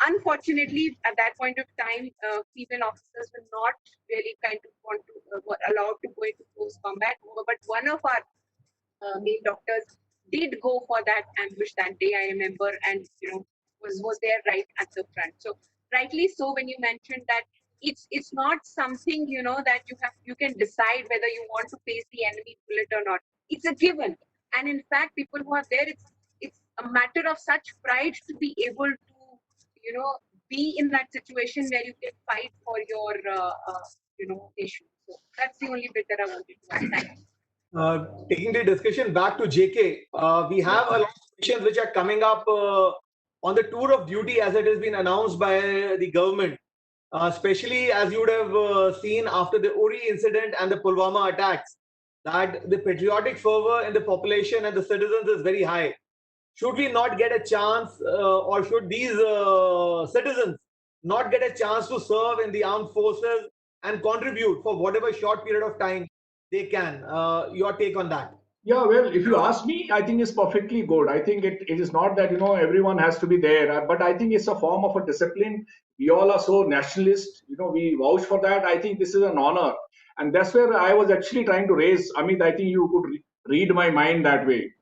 Unfortunately, at that point of time, female officers were not really kind of were allowed to go into close combat. But one of our male doctors did go for that ambush that day, I remember, and was there right at the front. So rightly so, when you mentioned that it's not something that you can decide whether you want to face the enemy bullet or not. It's a given, and in fact, people who are there, it's a matter of such pride to be able to be in that situation where you can fight for your issue. So that's the only bit that I wanted to add. Thanks. Taking the discussion back to JK, we have a lot of questions which are coming up on the tour of duty as it has been announced by the government. Especially as you would have seen after the Uri incident and the Pulwama attacks, that the patriotic fervor in the population and the citizens is very high. Should we not get a chance, or should these citizens not get a chance to serve in the armed forces and contribute for whatever short period of time they can? Your take on that? Yeah, well, if you ask me, I think it's perfectly good. I think it is not that everyone has to be there, but I think it's a form of a discipline We all are so nationalist. We vouch for that. I think this is an honor, and that's where I was actually trying to raise. Amit, I think you could read my mind that way.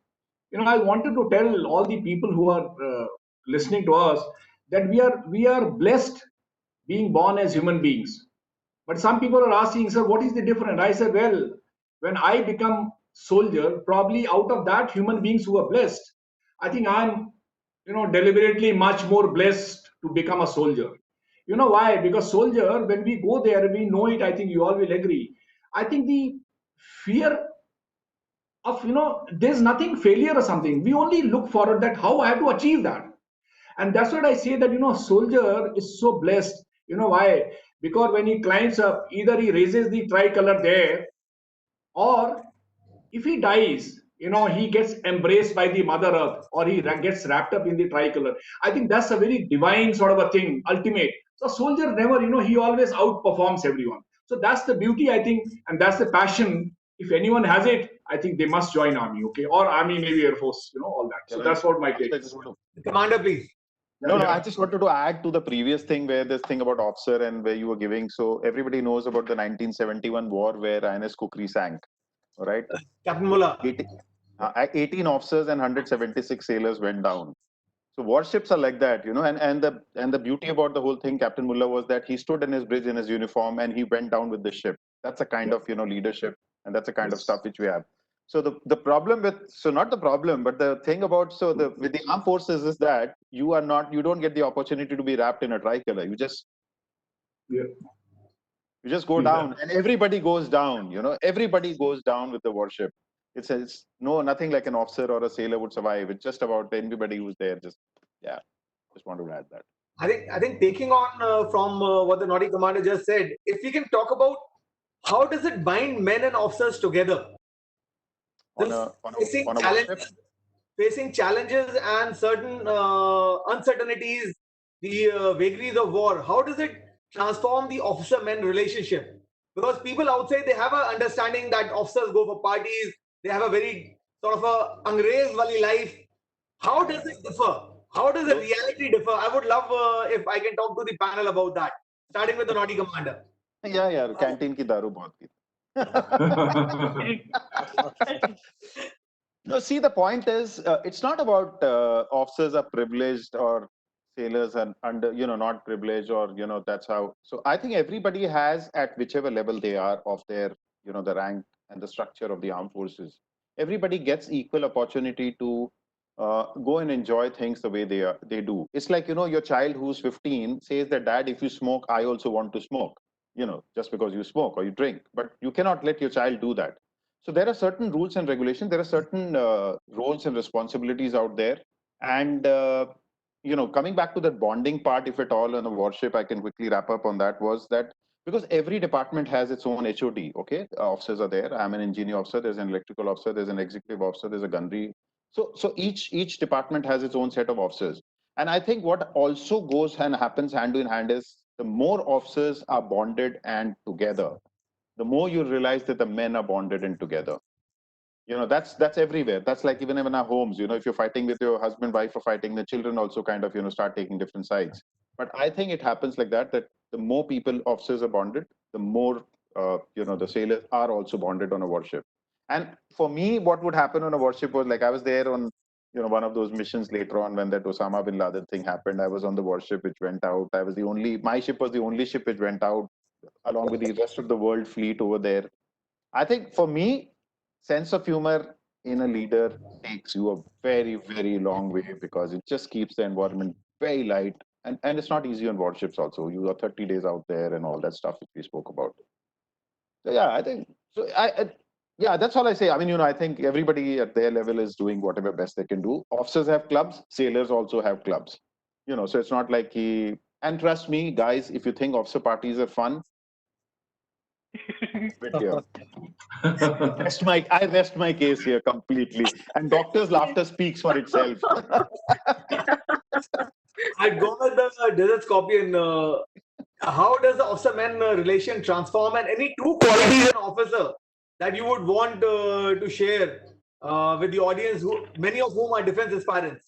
I wanted to tell all the people who are listening to us that we are blessed being born as human beings. But some people are asking, sir, what is the difference? I said, well, when I become soldier, probably out of that human beings who are blessed, I think I'm, deliberately much more blessed to become a soldier. You know why? Because soldier, when we go there, we know it. I think you all will agree. I think the fear of, there's nothing failure or something. We only look forward that how I have to achieve that. And that's what I say that, soldier is so blessed. You know why? Because when he climbs up, either he raises the tricolor there, or if he dies, he gets embraced by the mother earth, or he gets wrapped up in the tricolor. I think that's a very divine sort of a thing, ultimate. So soldier never, he always outperforms everyone. So that's the beauty, I think, and that's the passion. If anyone has it, I think they must join army, okay? Or army, maybe Air Force, all that. So that's what my take is. Commander, please. No, I just wanted to add to the previous thing where this thing about officer and where you were giving. So everybody knows about the 1971 war where INS Kukri sank, right? Captain Mullah. 18 officers and 176 sailors went down. So warships are like that, and the beauty about the whole thing, Captain Mullah, was that he stood in his bridge in his uniform and he went down with the ship. That's a kind of leadership, and that's a kind of stuff which we have. So the problem not the problem, but the thing about with the armed forces is that you don't get the opportunity to be wrapped in a tricolor. You just go down, and everybody goes down. Everybody goes down with the warship. It's nothing like an officer or a sailor would survive. It's just about anybody who's there. Just want to add that. I think taking on from what the Naughty Commander just said, if we can talk about how does it bind men and officers together? Facing challenges and certain uncertainties, the vagaries of war, how does it transform the officer-men relationship? Because people outside, they have an understanding that officers go for parties, they have a very sort of a Angrez wali life. How does it differ? How does the reality differ? I would love if I can talk to the panel about that, starting with the Naughty Commander. Yeah, canteen ki daru bahut ki. No, see, the point is, it's not about officers are privileged or sailors are not privileged, or that's how. So I think everybody has, at whichever level they are of their the rank and the structure of the armed forces, everybody gets equal opportunity to go and enjoy things the way they do. It's like your child who's 15 says that, Dad, if you smoke, I also want to smoke. Just because you smoke or you drink, but you cannot let your child do that. So there are certain rules and regulations. There are certain roles and responsibilities out there. And, coming back to that bonding part, if at all, on a warship, I can quickly wrap up on that, was that because every department has its own HOD, okay? Officers are there. I'm an engineer officer. There's an electrical officer. There's an executive officer. There's a gunnery. So each department has its own set of officers. And I think what also goes and happens hand in hand is the more officers are bonded and together, the more you realize that the men are bonded and together. That's everywhere. That's like even in our homes, if you're fighting with your husband, wife are fighting, the children also kind of, start taking different sides. But I think it happens like that the more people, officers are bonded, the more, the sailors are also bonded on a warship. And for me, what would happen on a warship was like, I was there on, one of those missions later on when that Osama bin Laden thing happened. I was on the warship which went out. My ship was the only ship which went out along with the rest of the world fleet over there. I think for me, sense of humor in a leader takes you a very, very long way, because it just keeps the environment very light. And it's not easy on warships also. You are 30 days out there and all that stuff which we spoke about. So yeah, I think, so that's all I say. I mean, I think everybody at their level is doing whatever best they can do. Officers have clubs, sailors also have clubs. So it's not like and trust me, guys, if you think officer parties are fun, I rest my case here completely. And doctor's laughter speaks for itself. I'd go with the Desert Scorpion. How does the officer-man relation transform, and any two qualities in an officer that you would want to share with the audience, many of whom are defense aspirants?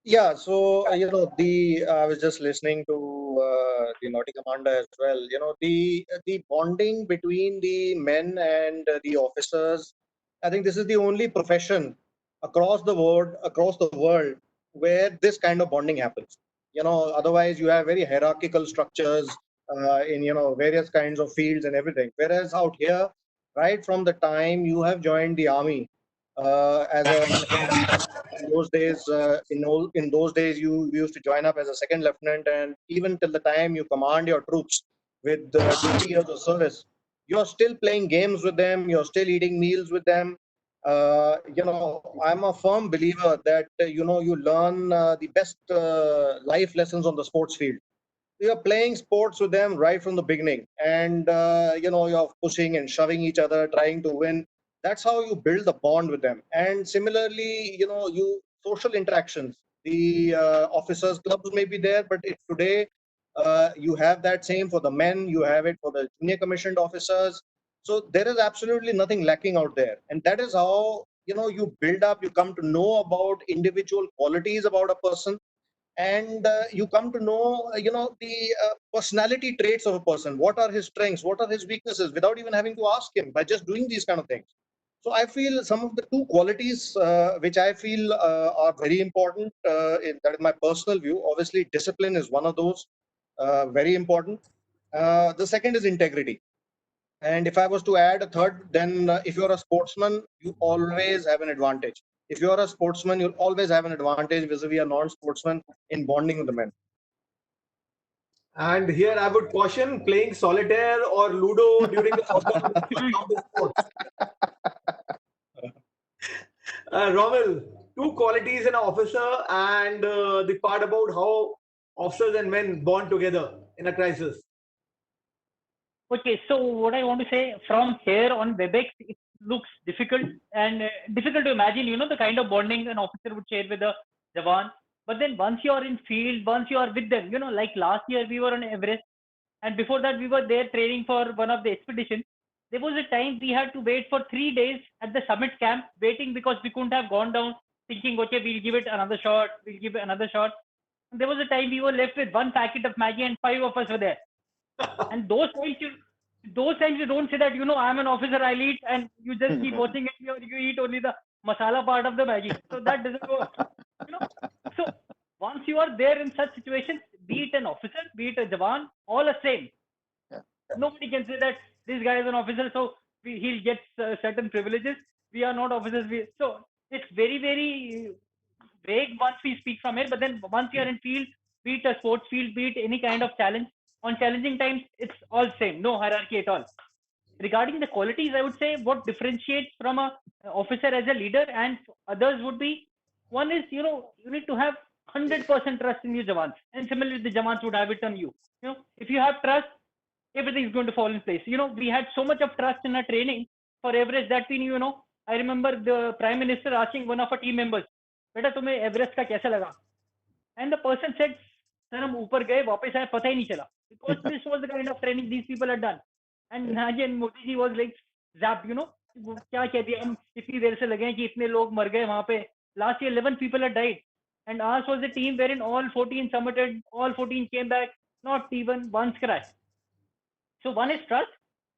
Yeah, so I was just listening to the Naughty Commander as well. You know, the bonding between the men and the officers. I think this is the only profession across the world, where this kind of bonding happens. You know, otherwise you have very hierarchical structures in, you know, various kinds of fields and everything. Whereas out here, right from the time you have joined the army as a in those days, in those days, you used to join up as a second lieutenant, and even till the time you command your troops with 20 years of service, you're still playing games with them. You're still eating meals with them. You know, I'm a firm believer that you know, you learn the best life lessons on the sports field. You're playing sports with them right from the beginning, and you know, you're pushing and shoving each other, trying to win. That's how you build the bond with them. And similarly, you know, you social interactions, the officers clubs may be there, but if today you have that same for the men, you have it for the junior commissioned officers. So there is absolutely nothing lacking out there, and that is how, you know, you build up, you come to know about individual qualities about a person, and you come to know, you know, the personality traits of a person. What are his strengths, what are his weaknesses, without even having to ask him, by just doing these kind of things. So I feel some of the two qualities which I feel are very important, that is my personal view. Obviously discipline is one of those, very important. The second is integrity. And if I was to add a third, then if you're a sportsman, you always have an advantage. If you're a sportsman, you'll always have an advantage vis-a-vis a non-sportsman in bonding with the men. And here I would caution playing solitaire or Ludo during the lockdown of the sports. Romil, two qualities in an officer, and the part about how officers and men bond together in a crisis. Okay, so what I want to say, from here on WebEx, it looks difficult and difficult to imagine, you know, the kind of bonding an officer would share with a Jawan. But then once you are in field, once you are with them, you know, like last year we were on Everest, and before that we were there training for one of the expeditions. There was a time we had to wait for 3 days at the summit camp, waiting because we couldn't have gone down, thinking, okay, we'll give it another shot, we'll give it another shot. And there was a time we were left with one packet of Maggie and 5 of us were there. And those times you don't say that, you know, I'm an officer, I'll eat, and you just keep watching it, or you eat only the masala part of the Maggie. So that doesn't work. You know? So once you are there in such situations, be it an officer, be it a Jawan, all are same. Yeah. Nobody can say that this guy is an officer, so he'll get certain privileges. We are not officers. So it's very, very vague once we speak from here. But then once you are in field, be it a sports field, be it any kind of challenge, on challenging times, it's all same, no hierarchy at all. Regarding the qualities, I would say what differentiates from a officer as a leader and others would be, one is, you know, you need to have 100% trust in your Jawans, and similarly the Jawans would have it on you. You know, if you have trust, everything is going to fall in place. You know, we had so much of trust in our training for Everest that we knew, you know, I remember the Prime Minister asking one of our team members, "Beta, tumhe Everest ka kaisa laga?" And the person said, "Sir, hum upar gaye, वापस आए, पता ही नहीं चला." Because this was the kind of training these people had done. And again, Modi ji was like, "Zap, you know, क्या कह दिया, हम इतनी देर से लगे हैं कि इतने लोग मर गए वहां पे." Last year, 11 people had died. And ours was a team wherein all 14 submitted, all 14 came back, not even one scratch. So one is trust.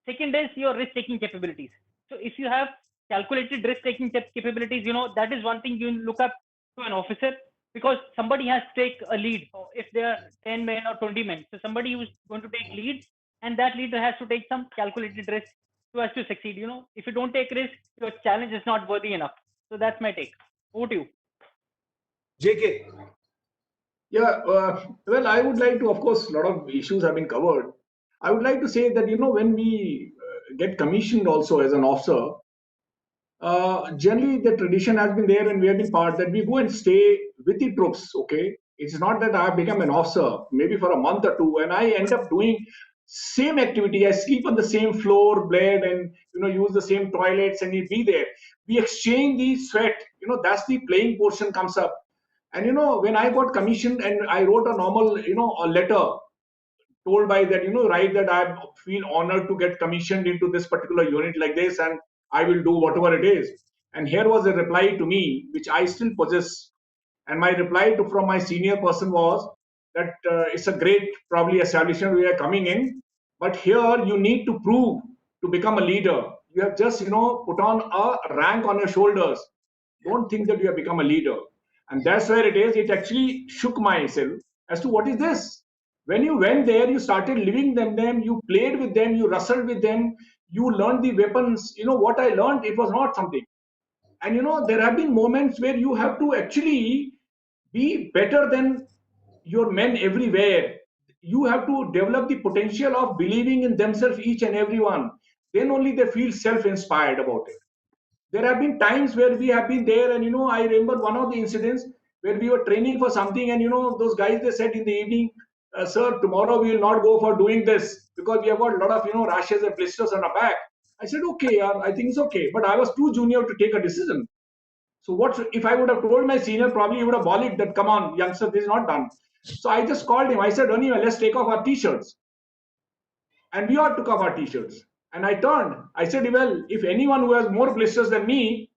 Second is your risk-taking capabilities. So if you have calculated risk-taking capabilities, you know, that is one thing you look up to an officer, because somebody has to take a lead. If there are 10 men or 20 men, so somebody who's going to take lead, and that leader has to take some calculated risk so as to succeed. You know, if you don't take risk, your challenge is not worthy enough. So that's my take. Over to you. JK. Yeah, well, I would like to, of course, a lot of issues have been covered. I would like to say that, you know, when we get commissioned also as an officer, generally the tradition has been there and we have been part that we go and stay with the troops, okay? It's not that I become an officer, maybe for a month or two, and I end up doing same activity. I sleep on the same floor, bed, and, you know, use the same toilets, and we be there. We exchange the sweat, you know, that's the playing portion comes up. And, you know, when I got commissioned and I wrote a normal, you know, a letter told by that, you know, write that I feel honored to get commissioned into this particular unit like this, and I will do whatever it is. And here was a reply to me, which I still possess. And my reply from my senior person was that it's a great probably establishment we are coming in, but here you need to prove to become a leader. You have just put on a rank on your shoulders. Don't think that you have become a leader. And that's where it is. It actually shook myself as to what is this. When you went there, you started living them, you played with them, you wrestled with them, you learned the weapons. What I learned, it was not something. And there have been moments where you have to actually be better than your men everywhere. You have to develop the potential of believing in themselves, each and every one. Then only they feel self-inspired about it. There have been times where we have been there, and I remember one of the incidents where we were training for something, and those guys, they said in the evening, sir, tomorrow we will not go for doing this because we have got a lot of rashes and blisters on our back. I said, okay, I think it's okay, but I was too junior to take a decision. So what if I would have told my senior? Probably he would have volleyed that, come on, youngster, this is not done. So I just called him. I said, anyway, let's take off our t-shirts. And we all took off our t-shirts. And I turned. I said, well, if anyone who has more blisters than me,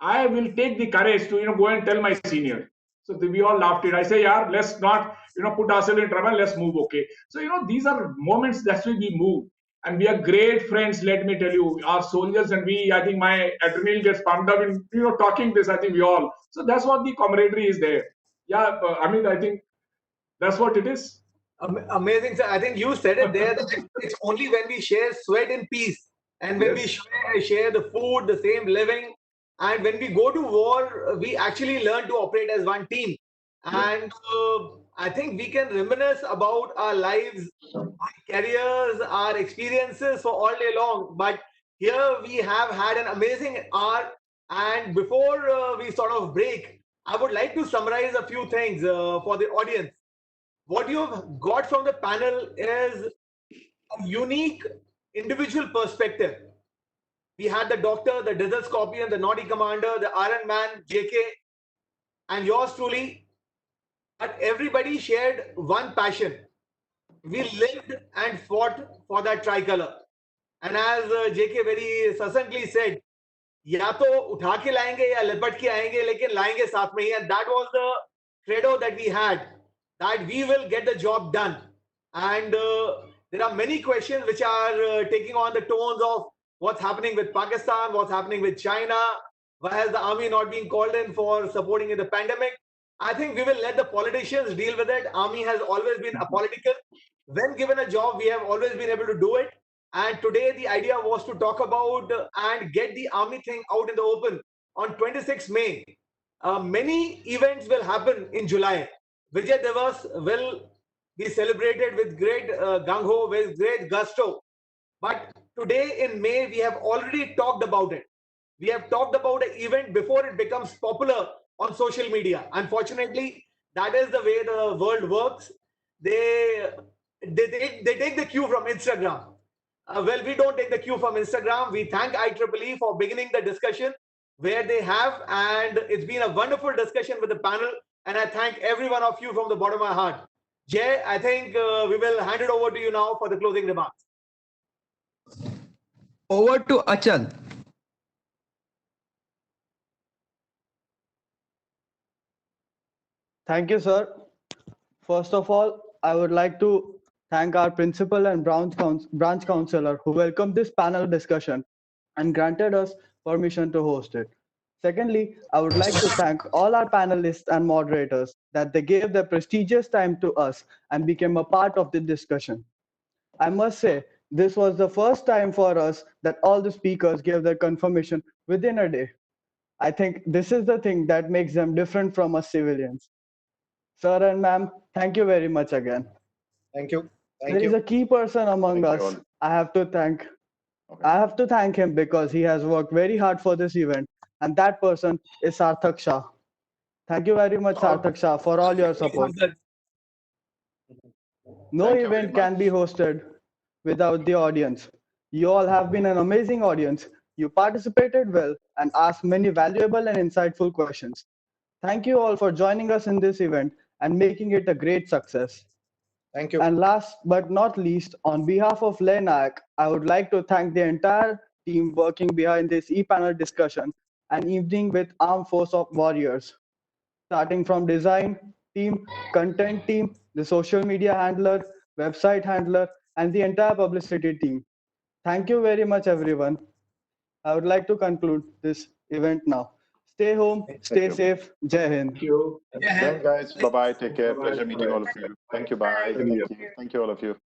I will take the courage to go and tell my senior. So we all laughed it. I say, yeah, let's not put ourselves in trouble. Let's move, okay. So these are moments that we move, and we are great friends. Let me tell you, our soldiers and we. I think my adrenaline gets pumped up in talking this. I think we all. So that's what the camaraderie is there. Yeah, I think that's what it is. Amazing, sir. I think you said it there. It's only when we share sweat in peace, and when we share the food, the same living, and when we go to war, we actually learn to operate as one team. And I think we can reminisce about our lives, our careers, our experiences for all day long. But here we have had an amazing hour. And before we sort of break, I would like to summarize a few things for the audience. What you've got from the panel is a unique individual perspective. We had the doctor, the Desert Scorpion, the Naughty Commander, the Iron Man, JK, and yours truly. But everybody shared one passion. We lived and fought for that tricolor. And as JK very succinctly said, या तो उठा के लाएंगे या लिपट के आएंगे, लेकिन लाएंगे साथ में ही. And that was the credo that we had, that we will get the job done. And there are many questions which are taking on the tones of what's happening with Pakistan, what's happening with China, why has the army not been called in for supporting in the pandemic. I think we will let the politicians deal with it. Army has always been apolitical. When given a job, we have always been able to do it. And today the idea was to talk about and get the army thing out in the open. On 26 May, many events will happen in July. Vijay Diwas will be celebrated with great gung-ho, with great gusto. But today in May, we have already talked about it. We have talked about an event before it becomes popular on social media. Unfortunately, that is the way the world works. They take the cue from Instagram. Well, we don't take the cue from Instagram. We thank IEEE for beginning the discussion where they have, and it's been a wonderful discussion with the panel. And I thank every one of you from the bottom of my heart. Jay, I think we will hand it over to you now for the closing remarks. Over to Achal. Thank you, sir. First of all, I would like to thank our principal and branch counselor who welcomed this panel discussion and granted us permission to host it. Secondly, I would like to thank all our panelists and moderators that they gave their prestigious time to us and became a part of the discussion. I must say, this was the first time for us that all the speakers gave their confirmation within a day. I think this is the thing that makes them different from us civilians. Sir and ma'am, thank you very much again. Thank you. There is a key person among us. I have to thank him because he has worked very hard for this event, and that person is Sarthak Shah. Thank you very much, Sarthak Shah, for all your support. No event can be hosted without the audience. You all have been an amazing audience. You participated well and asked many valuable and insightful questions. Thank you all for joining us in this event and making it a great success. Thank you. And last but not least, on behalf of Leh Nayak, I would like to thank the entire team working behind this e-panel discussion and evening with Armed Force of Warriors, starting from design team, content team, the social media handler, website handler, and the entire publicity team. Thank you very much, everyone. I would like to conclude this event now. Stay home, stay you. safe. Jai Hind. Thank you. Thanks, guys. Bye bye. Take care. Bye-bye. Pleasure meeting all of you. Thank you. Bye. Thank you. Thank you. Thank you, all of you.